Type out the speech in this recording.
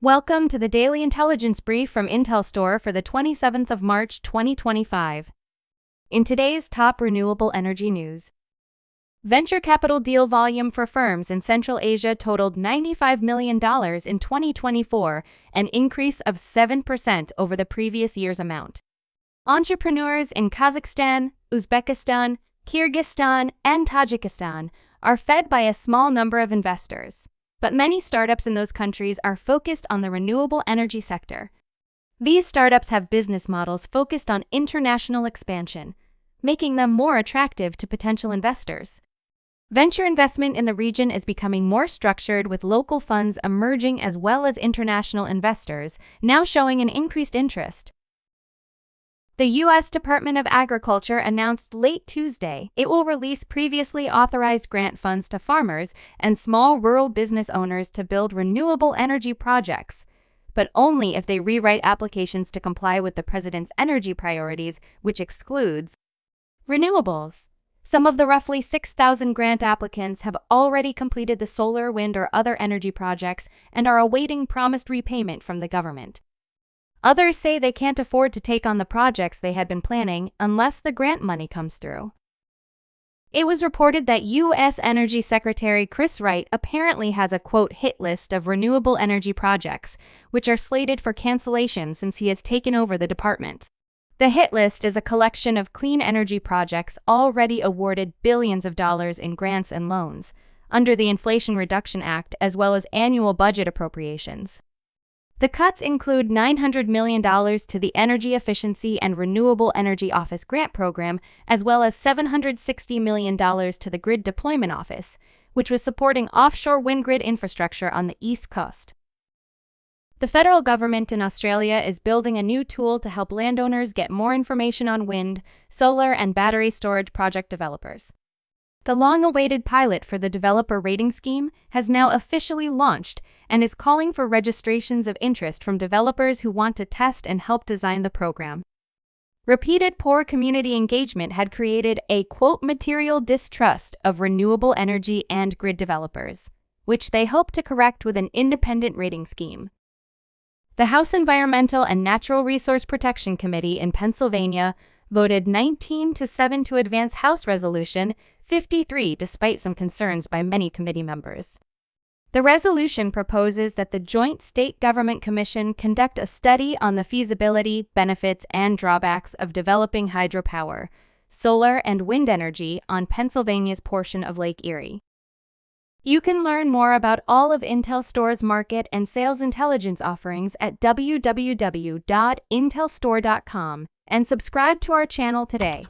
Welcome to the Daily Intelligence Brief from IntelStor for the 27th of March 2025. In today's top renewable energy news, venture capital deal volume for firms in Central Asia totaled $95 million in 2024, an increase of 7% over the previous year's amount. Entrepreneurs in Kazakhstan, Uzbekistan, Kyrgyzstan, and Tajikistan are fed by a small number of investors. But many startups in those countries are focused on the renewable energy sector. These startups have business models focused on international expansion, making them more attractive to potential investors. Venture investment in the region is becoming more structured, with local funds emerging as well as international investors, now showing an increased interest. The U.S. Department of Agriculture announced late Tuesday it will release previously authorized grant funds to farmers and small rural business owners to build renewable energy projects, but only if they rewrite applications to comply with the president's energy priorities, which excludes renewables. Some of the roughly 6,000 grant applicants have already completed the solar, wind, or other energy projects and are awaiting promised repayment from the government. Others say they can't afford to take on the projects they had been planning unless the grant money comes through. It was reported that U.S. Energy Secretary Chris Wright apparently has a, quote, hit list of renewable energy projects, which are slated for cancellation since he has taken over the department. The hit list is a collection of clean energy projects already awarded billions of dollars in grants and loans under the Inflation Reduction Act, as well as annual budget appropriations. The cuts include $900 million to the Energy Efficiency and Renewable Energy Office Grant Program, as well as $760 million to the Grid Deployment Office, which was supporting offshore wind grid infrastructure on the East Coast. The federal government in Australia is building a new tool to help landowners get more information on wind, solar, and battery storage project developers. The long-awaited pilot for the developer rating scheme has now officially launched and is calling for registrations of interest from developers who want to test and help design the program. Repeated poor community engagement had created a, quote, material distrust of renewable energy and grid developers, which they hope to correct with an independent rating scheme. The House Environmental and Natural Resource Protection Committee in Pennsylvania voted 19-7 to advance House Resolution 53 despite some concerns by many committee members. The resolution proposes that the Joint State Government Commission conduct a study on the feasibility, benefits, and drawbacks of developing hydropower, solar, and wind energy on Pennsylvania's portion of Lake Erie. You can learn more about all of IntelStor's market and sales intelligence offerings at www.intelstor.com and subscribe to our channel today.